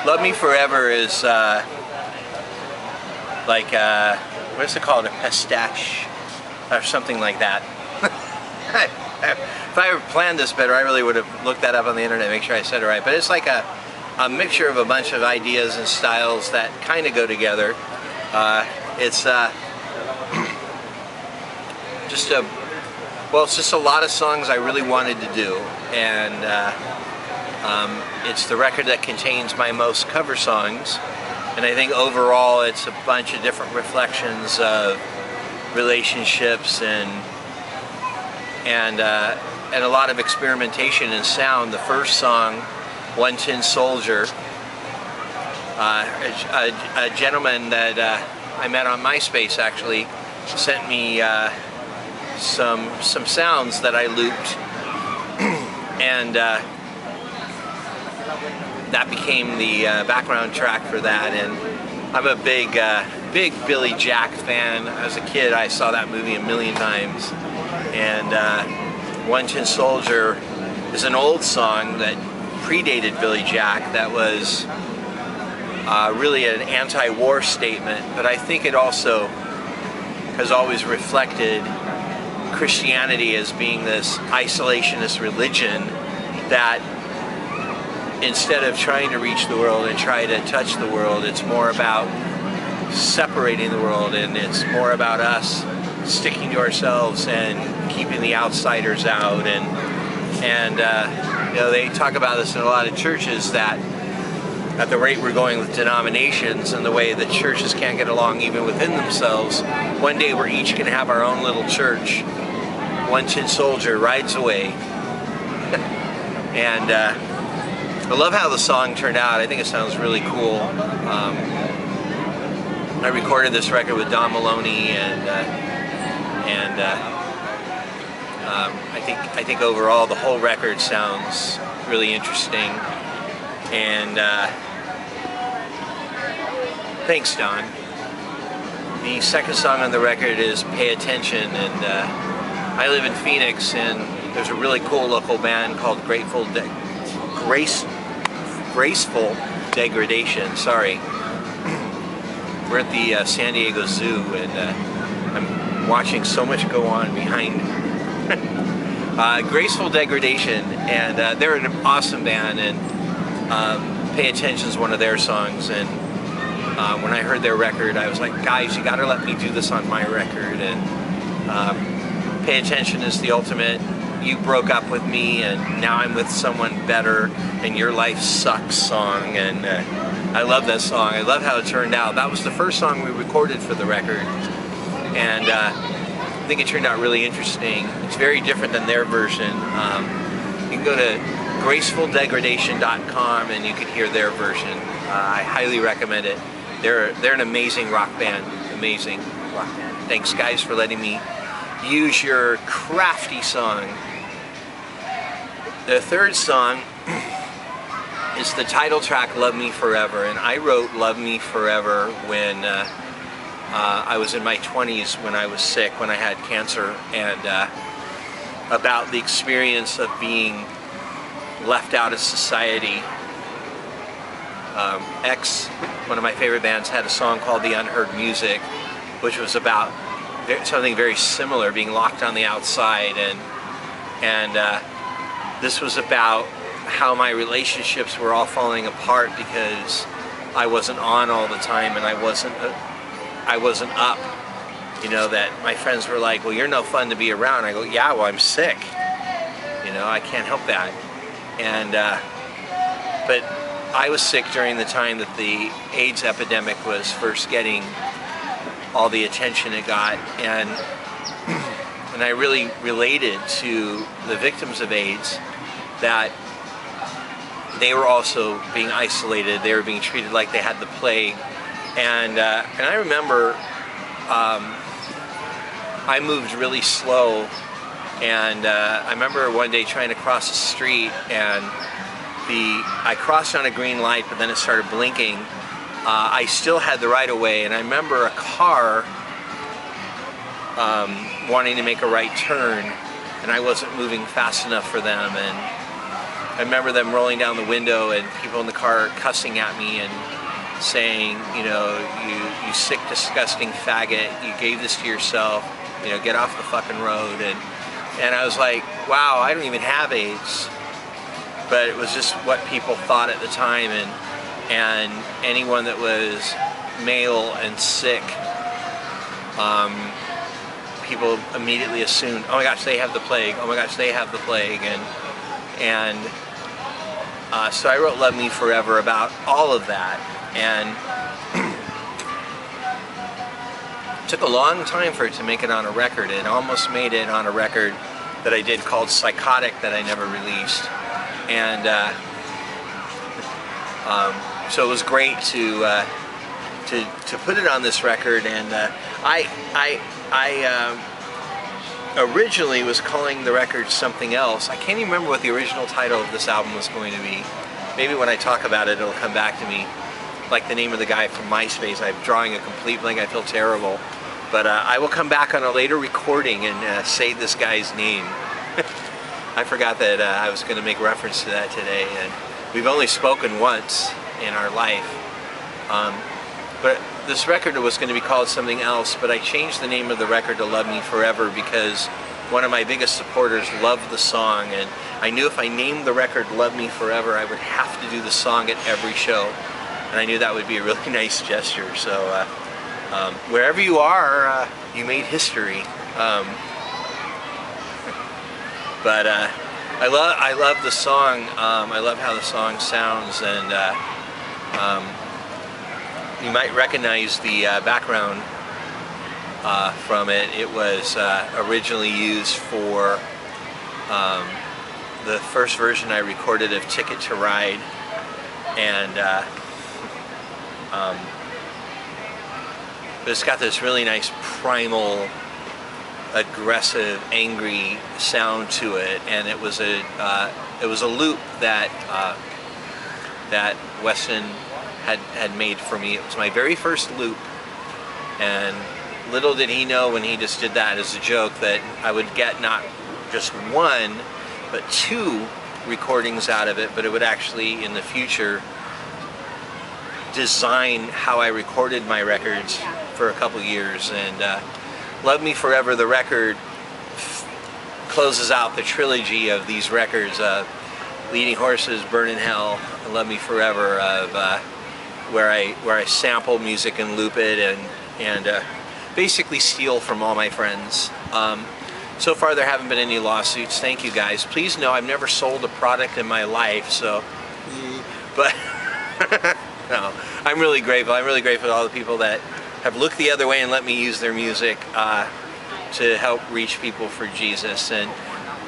Love Me Forever is like, what's it called? A pistache or something like that. If I ever planned this better, I really would have looked that up on the internet, make sure I said it right. But it's like a mixture of a bunch of ideas and styles that kind of go together. It's just a, well, it's just a lot of songs I really wanted to do, and it's the record that contains my most cover songs, and I think overall it's a bunch of different reflections of relationships and a lot of experimentation in sound. The first song, One Tin Soldier, a gentleman that I met on MySpace actually sent me some sounds that I looped, and that became the background track for that. And I'm a big Billy Jack fan. As a kid, I saw that movie a million times, and One Tin Soldier is an old song that predated Billy Jack, that was really an anti-war statement, but I think it also has always reflected Christianity as being this isolationist religion that instead of trying to reach the world and try to touch the world, it's more about separating the world, and it's more about us sticking to ourselves and keeping the outsiders out. And you know, they talk about this in a lot of churches, that at the rate we're going with denominations and the way that churches can't get along even within themselves, one day we're each going to have our own little church. One Tin Soldier rides away. And I love how the song turned out. I think it sounds really cool. I recorded this record with Don Maloney, and I think overall the whole record sounds really interesting. And thanks, Don. The second song on the record is Pay Attention, and I live in Phoenix, and there's a really cool local band called Graceful Degradation. Sorry. We're at the San Diego Zoo, and I'm watching so much go on behind. Graceful Degradation, and they're an awesome band, and Pay Attention is one of their songs. And when I heard their record, I was like, guys, you gotta let me do this on my record. And Pay Attention is the ultimate, you broke up with me and now I'm with someone better and your life sucks song. And I love that song. I love how it turned out. That was the first song we recorded for the record, and I think it turned out really interesting. It's very different than their version. You can go to gracefuldegradation.com and you can hear their version. I highly recommend it. They're an amazing rock band. Amazing rock band. Thanks, guys, for letting me use your crafty song. The third song is the title track, Love Me Forever, and I wrote Love Me Forever when I was in my 20s, when I was sick, when I had cancer, and about the experience of being left out of society. X, one of my favorite bands, had a song called The Unheard Music, which was about something very similar, being locked on the outside, and this was about how my relationships were all falling apart because I wasn't on all the time, and I wasn't up. You know, that my friends were like, well, you're no fun to be around. I go, yeah, well, I'm sick. You know, I can't help that. And but I was sick during the time that the AIDS epidemic was first getting all the attention it got, and I really related to the victims of AIDS, that they were also being isolated. They were being treated like they had the plague, and I remember I moved really slow, and I remember one day trying to cross the street, and I crossed on a green light, but then it started blinking. I still had the right of way, and I remember a car wanting to make a right turn, and I wasn't moving fast enough for them, and I remember them rolling down the window and people in the car cussing at me and saying, you know, you sick, disgusting faggot, you gave this to yourself, you know, get off the fucking road. And I was like, wow, I don't even have AIDS. But it was just what people thought at the time, and anyone that was male and sick, people immediately assumed, oh my gosh, they have the plague, oh my gosh, they have the plague, and so I wrote Love Me Forever about all of that, and it took a long time for it to make it on a record. It almost made it on a record that I did called Psychotic that I never released, and so it was great to put it on this record. And I originally was calling the record something else. I can't even remember what the original title of this album was going to be. Maybe when I talk about it, it'll come back to me, like the name of the guy from MySpace. I'm drawing a complete blank. I feel terrible. But I will come back on a later recording and say this guy's name. I forgot that I was going to make reference to that today, and we've only spoken once in our life. But this record was going to be called something else, but I changed the name of the record to Love Me Forever because one of my biggest supporters loved the song, and I knew if I named the record Love Me Forever, I would have to do the song at every show, and I knew that would be a really nice gesture. So wherever you are, you made history. But I love the song. I love how the song sounds, and you might recognize the background from it. It was originally used for the first version I recorded of Ticket to Ride, and but it's got this really nice primal, aggressive, angry sound to it, and it was a loop that that Weston had made for me. It was my very first loop, and little did he know when he just did that as a joke that I would get not just one but two recordings out of it, but it would actually in the future design how I recorded my records for a couple years. And Love Me Forever, the record, closes out the trilogy of these records, Leading Horses, Burn in Hell, and Love Me Forever, of where I sample music and loop it and basically steal from all my friends. So far there haven't been any lawsuits. Thank you guys. Please know I've never sold a product in my life, so but no, I'm really grateful. I'm really grateful to all the people that have looked the other way and let me use their music to help reach people for Jesus. And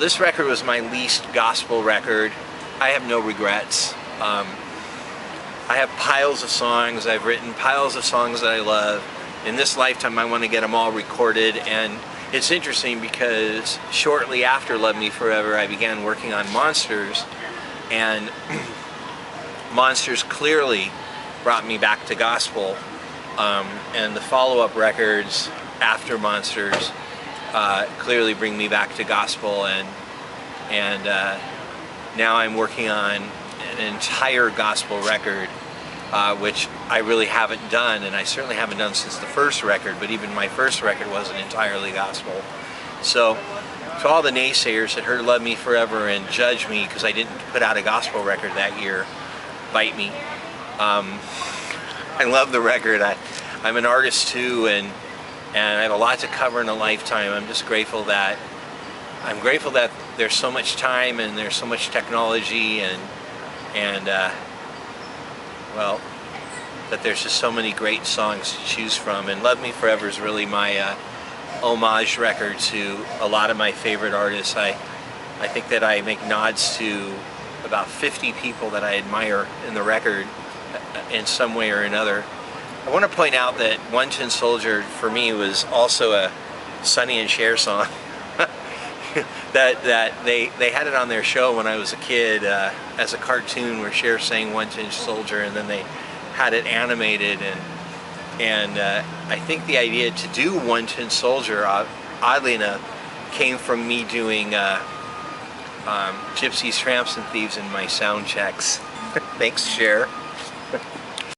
this record was my least gospel record. I have no regrets. I have piles of songs I've written, piles of songs that I love. In this lifetime I want to get them all recorded, and it's interesting because shortly after Love Me Forever I began working on Monsters, and Monsters clearly brought me back to gospel, and the follow-up records after Monsters clearly bring me back to gospel, and now I'm working on an entire gospel record, which I really haven't done, and I certainly haven't done since the first record, but even my first record wasn't entirely gospel. So to all the naysayers that heard Love Me Forever and judged me because I didn't put out a gospel record that year, bite me. I love the record. I'm an artist too, and I have a lot to cover in a lifetime. I'm just grateful that there's so much time and there's so much technology, and well, that there's just so many great songs to choose from. And Love Me Forever is really my homage record to a lot of my favorite artists. I think that I make nods to about 50 people that I admire in the record in some way or another. I want to point out that One Tin Soldier for me was also a Sonny and Cher song. that they had it on their show when I was a kid as a cartoon where Cher sang One Tin Soldier, and then they had it animated, and I think the idea to do One Tin Soldier, oddly enough, came from me doing gypsies, tramps, and thieves in my sound checks. Thanks, Cher.